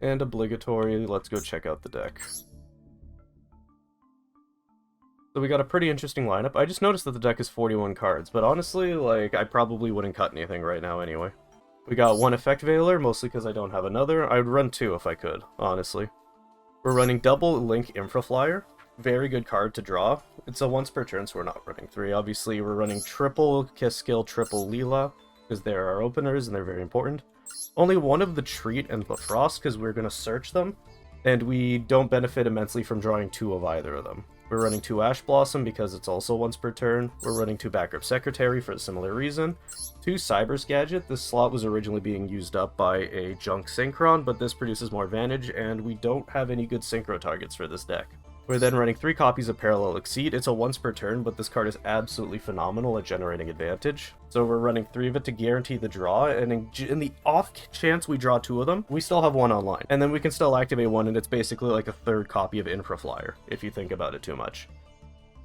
And obligatory, let's go check out the deck. So we got a pretty interesting lineup. I just noticed that the deck is 41 cards, but honestly, like, I probably wouldn't cut anything right now anyway. We got one Effect Veiler, mostly because I don't have another. I would run two if I could, honestly. We're running double Link Infraflyer. Very good card to draw. It's a once per turn, so we're not running three. Obviously, we're running triple Kiss Skill, triple Leela, because they're our openers, and they're very important. Only one of the Treat and the Frost, because we're going to search them, and we don't benefit immensely from drawing two of either of them. We're running two Ash Blossom because it's also once per turn. We're running two Backup Secretary for a similar reason. Two Cyber's Gadget. This slot was originally being used up by a Junk Synchron, but this produces more advantage, and we don't have any good Synchro targets for this deck. We're then running three copies of Parallel Exceed. It's a once per turn, but this card is absolutely phenomenal at generating advantage. So we're running three of it to guarantee the draw, and in the off chance we draw two of them, we still have one online. And then we can still activate one, and it's basically like a third copy of Infraflyer, if you think about it too much.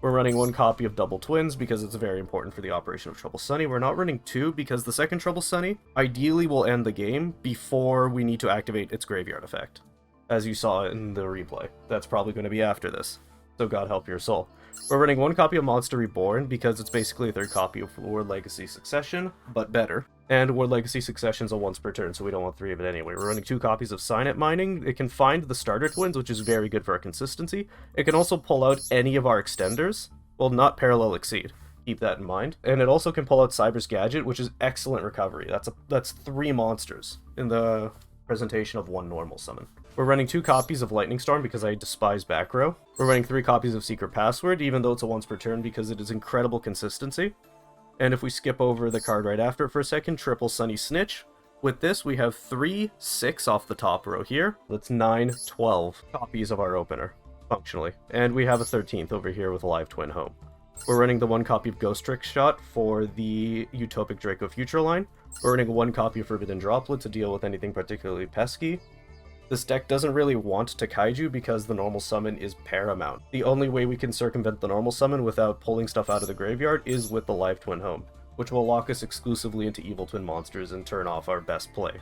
We're running one copy of Double Twins because it's very important for the operation of Trouble Sunny. We're not running two because the second Trouble Sunny ideally will end the game before we need to activate its graveyard effect. As you saw in the replay. That's probably going to be after this, so God help your soul. We're running one copy of Monster Reborn because it's basically a third copy of War Legacy Succession, but better. And War Legacy Succession's a once per turn, so we don't want three of it anyway. We're running two copies of Signet Mining. It can find the starter twins, which is very good for our consistency. It can also pull out any of our extenders. Well, not Parallel Exceed. Keep that in mind. And it also can pull out Cyber's Gadget, which is excellent recovery. That's three monsters in the presentation of one normal summon. We're running two copies of Lightning Storm because I despise back row. We're running three copies of Secret Password, even though it's a once per turn because it is incredible consistency. And if we skip over the card right after for a second, triple Sunny Snitch. With this, we have 3, 6 off the top row here. That's 9, 12 copies of our opener, functionally. And we have a 13th over here with Livetwin Home. We're running the one copy of Ghost Trick Shot for the Utopic Draco Future line. We're running one copy of Forbidden Droplet to deal with anything particularly pesky. This deck doesn't really want to Kaiju because the normal summon is paramount. The only way we can circumvent the normal summon without pulling stuff out of the graveyard is with the Livetwin Home, which will lock us exclusively into Evil Twin monsters and turn off our best play.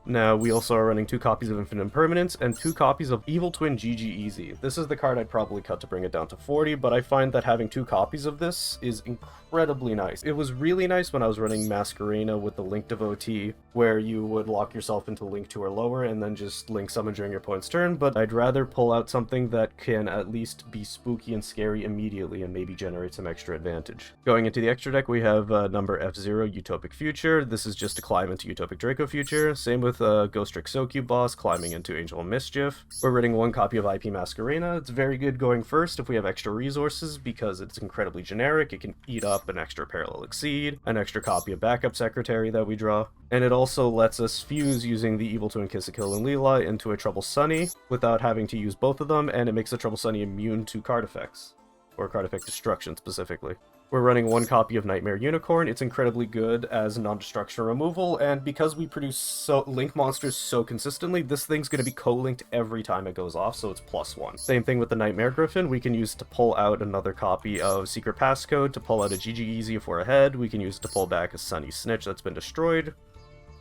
Now, we also are running two copies of Infinite Impermanence and two copies of Evil Twin GG Easy. This is the card I'd probably cut to bring it down to 40, but I find that having two copies of this is incredibly nice. It was really nice when I was running Masquerena with the Link Devotee, where you would lock yourself into Link 2 or lower and then just Link Summon during your opponent's turn, but I'd rather pull out something that can at least be spooky and scary immediately and maybe generate some extra advantage. Going into the extra deck, we have number F0, Utopic Future. This is just to climb into Utopic Draco Future. Same with Ghost Trick Sokyu Boss, climbing into Angel of Mischief. We're running one copy of IP Masquerena. It's very good going first if we have extra resources because it's incredibly generic. It can eat up an extra Parallel Exceed, an extra copy of Backup Secretary that we draw, and it also lets us fuse using the Evil Twin Kiss Kill and Leela into a Trouble Sunny without having to use both of them, and it makes the Trouble Sunny immune to card effects, or card effect destruction specifically. We're running one copy of Nightmare Unicorn. It's incredibly good as non-destruction removal, and because we produce Link monsters so consistently, this thing's going to be co-linked every time it goes off, so it's +1. Same thing with the Nightmare Griffin. We can use to pull out another copy of Secret Passcode, to pull out a GG Easy if we're ahead. We can use it to pull back a Sunny Snitch that's been destroyed.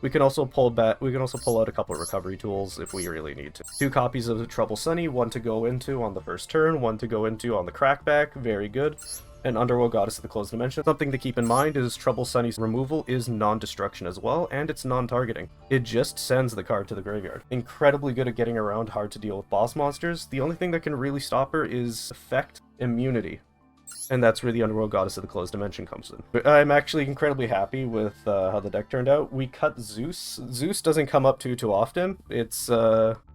We can also pull out a couple of recovery tools if we really need to. Two copies of the Trouble Sunny, one to go into on the first turn, one to go into on the crackback. Very good. And Underworld Goddess of the Closed Dimension. Something to keep in mind is Trouble Sunny's removal is non-destruction as well, and it's non-targeting. It just sends the card to the graveyard. Incredibly good at getting around hard to deal with boss monsters. The only thing that can really stop her is effect immunity. And that's where the Underworld Goddess of the Closed Dimension comes in. I'm actually incredibly happy with how the deck turned out. We cut Zeus. Zeus doesn't come up too often. It's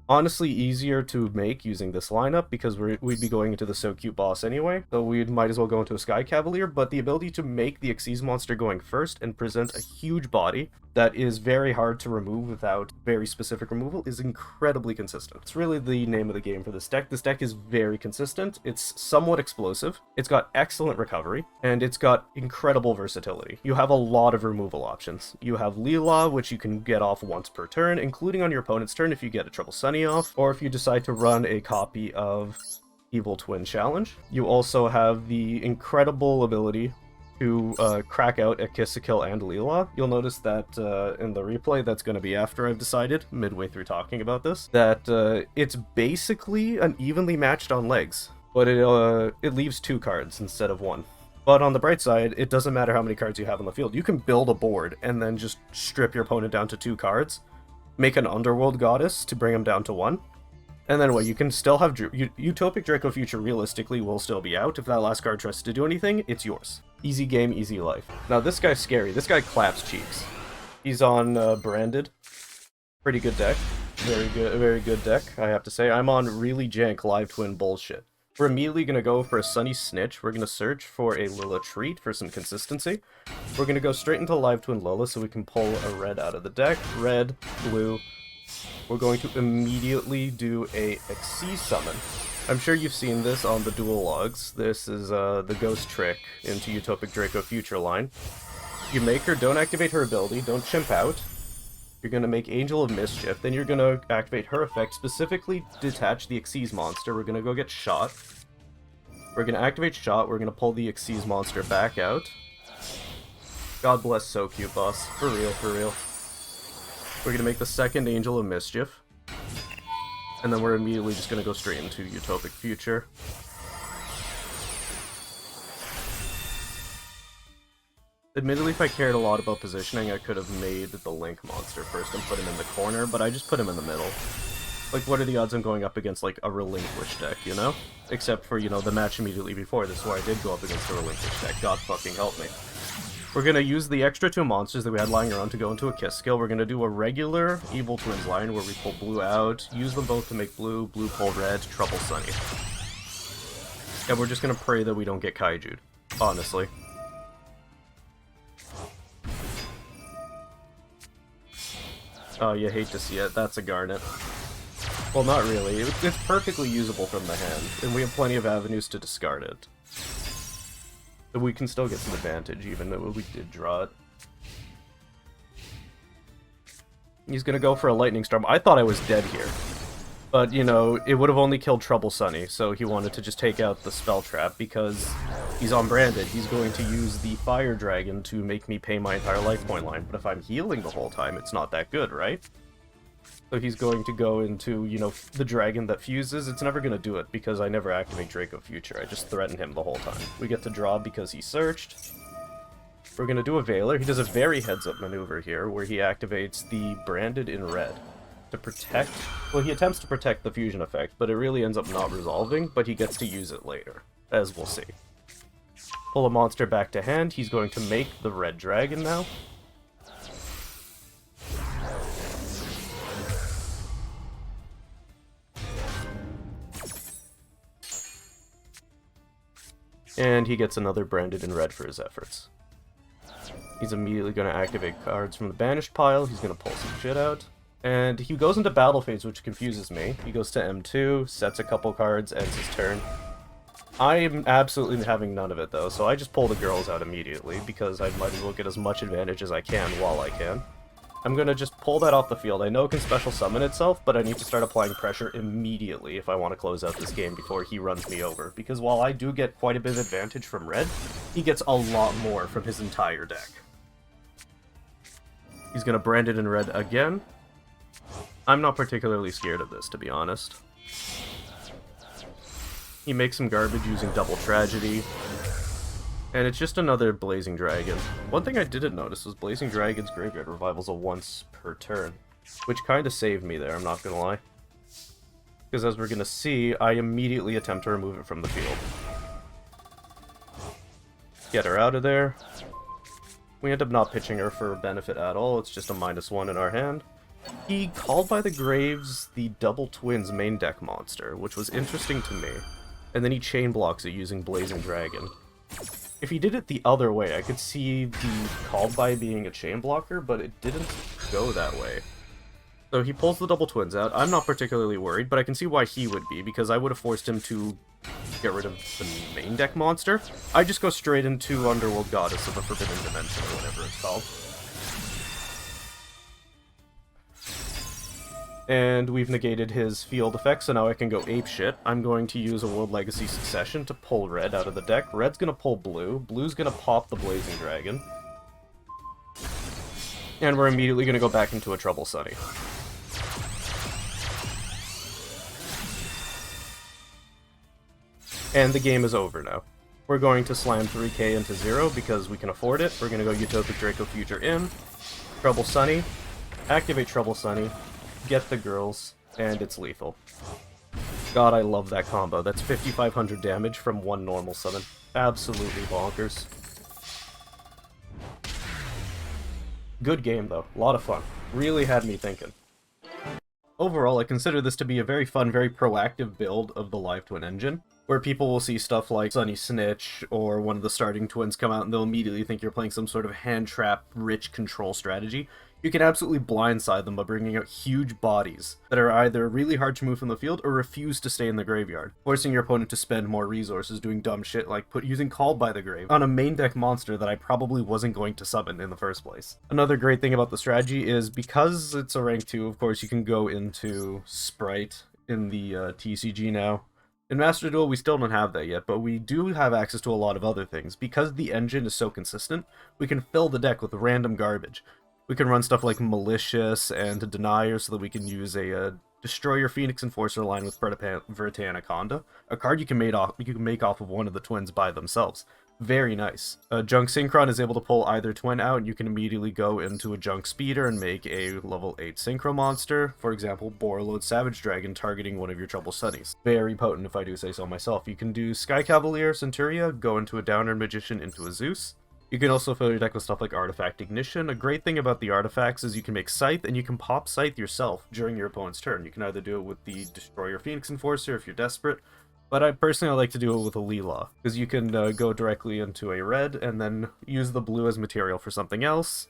honestly easier to make using this lineup because we'd be going into the So Cute boss anyway, so we might as well go into a Sky Cavalier, but the ability to make the Xyz monster going first and present a huge body that is very hard to remove without very specific removal is incredibly consistent. It's really the name of the game for this deck. This deck is very consistent, it's somewhat explosive, it's got excellent recovery, and it's got incredible versatility. You have a lot of removal options. You have Leela, which you can get off once per turn, including on your opponent's turn if you get a Trouble Sunny off, or if you decide to run a copy of Evil Twin Challenge. You also have the incredible ability to crack out a Kiss, a Kill, and Leela. You'll notice that in the replay, that's going to be after I've decided, midway through talking about this, that it's basically an evenly matched on legs, but it leaves 2 cards instead of 1. But on the bright side, it doesn't matter how many cards you have on the field. You can build a board and then just strip your opponent down to 2 cards, make an Underworld Goddess to bring him down to 1, and then what, you can still have... Utopic Draco Future realistically will still be out. If that last card tries to do anything, it's yours. Easy game, easy life. Now this guy's scary. This guy claps cheeks. He's on Branded. Pretty good deck. Very good deck, I have to say. I'm on really jank Livetwin bullshit. We're immediately going to go for a Sunny Snitch. We're going to search for a Lila Treat for some consistency. We're going to go straight into Livetwin Lola so we can pull a red out of the deck. Red, blue. We're going to immediately do a Xyz summon. I'm sure you've seen this on the duel logs. This is the ghost trick into Utopic Draco Future line. You make her, don't activate her ability, don't chimp out. You're going to make Angel of Mischief, then you're going to activate her effect, specifically detach the Xyz monster. We're going to go get Shot. We're going to activate Shot, we're going to pull the Xyz monster back out. God bless So Cute, boss. For real, for real. We're going to make the second Angel of Mischief. And then we're immediately just going to go straight into Utopic Future. Admittedly, if I cared a lot about positioning, I could have made the Link monster first and put him in the corner, but I just put him in the middle. Like, what are the odds I'm going up against, like, a Relinquish deck, you know? Except for, you know, the match immediately before this, where I did go up against a Relinquish deck. God fucking help me. We're going to use the extra 2 monsters that we had lying around to go into a Kiss skill. We're going to do a regular Evil Twins line where we pull blue out, use them both to make blue, blue pull red, Trouble Sunny. And we're just going to pray that we don't get Kaiju'd, honestly. Oh, you hate to see it. That's a Garnet. Well, not really. It's perfectly usable from the hand, and we have plenty of avenues to discard it. But we can still get some advantage, even though we did draw it. He's gonna go for a Lightning Storm. I thought I was dead here. But, you know, it would have only killed Trouble Sunny, so he wanted to just take out the Spell Trap, because he's unbranded. He's going to use the Fire Dragon to make me pay my entire life point line. But if I'm healing the whole time, it's not that good, right? So he's going to go into, you know, the dragon that fuses. It's never going to do it, because I never activate Draco Future. I just threaten him the whole time. We get to draw because he searched. We're going to do a Veiler. He does a very heads-up maneuver here, where he activates the Branded in red to protect... Well, he attempts to protect the fusion effect, but it really ends up not resolving, but he gets to use it later, as we'll see. Pull a monster back to hand. He's going to make the red dragon now. And he gets another Branded in red for his efforts. He's immediately going to activate cards from the banished pile. He's going to pull some shit out. And he goes into battle phase, which confuses me. He goes to M2, sets a couple cards, ends his turn. I am absolutely having none of it, though, so I just pull the girls out immediately, because I might as well get as much advantage as I can while I can. I'm going to just pull that off the field. I know it can special summon itself, but I need to start applying pressure immediately if I want to close out this game before he runs me over. Because while I do get quite a bit of advantage from red, he gets a lot more from his entire deck. He's going to brand it in red again. I'm not particularly scared of this, to be honest. He makes some garbage using Double Tragedy. And it's just another Blazing Dragon. One thing I didn't notice was Blazing Dragon's graveyard revival's a once per turn, which kind of saved me there, I'm not gonna lie. Because as we're gonna see, I immediately attempt to remove it from the field. Get her out of there. We end up not pitching her for benefit at all, it's just a -1 in our hand. He called by the Graves the Double Twins main deck monster, which was interesting to me. And then he chain blocks it using Blazing Dragon. If he did it the other way, I could see the called by being a chain blocker, but it didn't go that way. So he pulls the Double Twins out. I'm not particularly worried, but I can see why he would be, because I would have forced him to get rid of the main deck monster. I just go straight into Underworld Goddess of the Forbidden Dimension, or whatever it's called. And we've negated his field effect, so now I can go apeshit. I'm going to use a World Legacy Succession to pull red out of the deck. Red's gonna pull blue. Blue's gonna pop the Blazing Dragon. And we're immediately gonna go back into a Trouble Sunny. And the game is over now. We're going to slam 3k into 0 because we can afford it. We're gonna go Utopic Draco Future in, Trouble Sunny, activate Trouble Sunny, get the girls, and it's lethal. God, I love that combo. That's 5,500 damage from one normal summon. Absolutely bonkers. Good game, though. A lot of fun. Really had me thinking. Overall, I consider this to be a very fun, very proactive build of the Livetwin engine, where people will see stuff like Sunny Snitch or one of the starting twins come out and they'll immediately think you're playing some sort of hand-trap, rich control strategy. You can absolutely blindside them by bringing out huge bodies that are either really hard to move from the field or refuse to stay in the graveyard, forcing your opponent to spend more resources doing dumb shit like using Called by the Grave on a main deck monster that I probably wasn't going to summon in the first place. Another great thing about the strategy is because it's a rank 2, of course, you can go into Sprite in the TCG now. In Master Duel, we still don't have that yet, but we do have access to a lot of other things. Because the engine is so consistent, we can fill the deck with random garbage. We can run stuff like Malicious and Denier so that we can use a Destroyer Phoenix Enforcer line with Verite Anaconda, a card you can make off of one of the twins by themselves. Very nice. Junk Synchron is able to pull either twin out, and you can immediately go into a Junk Speeder and make a level 8 Synchro monster. For example, Borreload Savage Dragon targeting one of your Trouble Sunnies. Very potent if I do say so myself. You can do Sky Cavalier Centuria, go into a Downer Magician into a Zeus. You can also fill your deck with stuff like Artifact Ignition. A great thing about the artifacts is you can make Scythe, and you can pop Scythe yourself during your opponent's turn. You can either do it with the Destroyer Phoenix Enforcer if you're desperate, but I personally like to do it with a Leela, because you can go directly into a red and then use the blue as material for something else,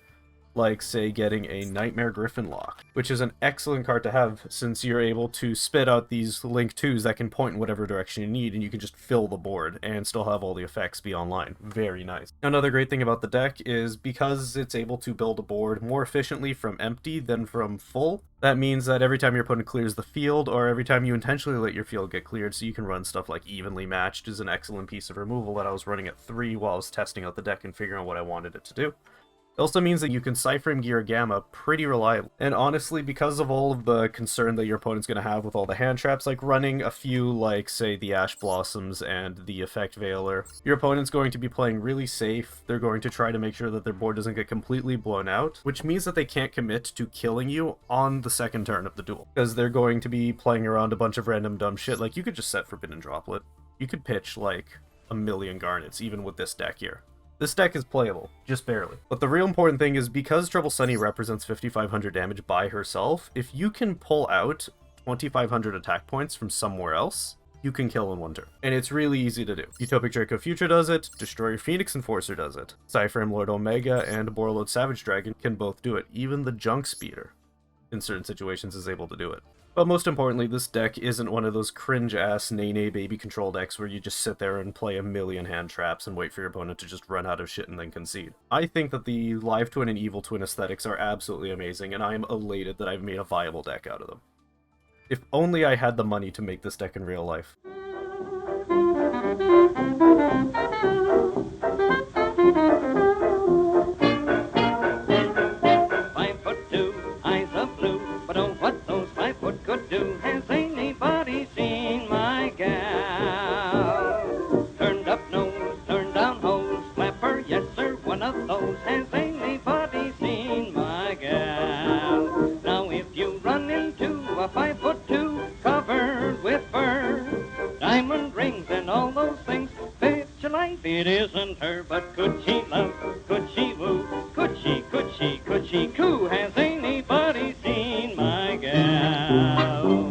like, say, getting a Nightmare Griffin Lock, which is an excellent card to have since you're able to spit out these Link 2s that can point in whatever direction you need, and you can just fill the board and still have all the effects be online. Very nice. Another great thing about the deck is because it's able to build a board more efficiently from empty than from full, that means that every time your opponent clears the field, or every time you intentionally let your field get cleared, so you can run stuff like Evenly Matched is an excellent piece of removal that I was running at 3 while I was testing out the deck and figuring out what I wanted it to do. It also means that you can Cyframe Gear Gamma pretty reliably. And honestly, because of all of the concern that your opponent's going to have with all the hand traps, like running a few like, say, the Ash Blossoms and the Effect Veiler, your opponent's going to be playing really safe. They're going to try to make sure that their board doesn't get completely blown out, which means that they can't commit to killing you on the second turn of the duel, because they're going to be playing around a bunch of random dumb shit. Like, you could just set Forbidden Droplet. You could pitch, like, 1,000,000 Garnets, even with this deck here. This deck is playable, just barely. But the real important thing is, because Trouble Sunny represents 5,500 damage by herself, if you can pull out 2,500 attack points from somewhere else, you can kill in one turn. And it's really easy to do. Utopic Draco Future does it, Destroyer Phoenix Enforcer does it, Cyframe Lord Omega and Borreload Savage Dragon can both do it. Even the Junk Speeder, in certain situations, is able to do it. But most importantly, this deck isn't one of those cringe-ass Nene baby control decks where you just sit there and play 1,000,000 hand traps and wait for your opponent to just run out of shit and then concede. I think that the Livetwin and Evil Twin aesthetics are absolutely amazing, and I am elated that I've made a viable deck out of them. If only I had the money to make this deck in real life. Could do. Has anybody seen my gal? Turned up nose, turned down hose, flapper, yes sir, one of those. Has anybody seen my gal? Now if you run into a 5'2" covered with fur, diamond rings and all those things, bet your life it isn't her. But could she love? Could she woo? Could she coo? Has anybody seen my gal?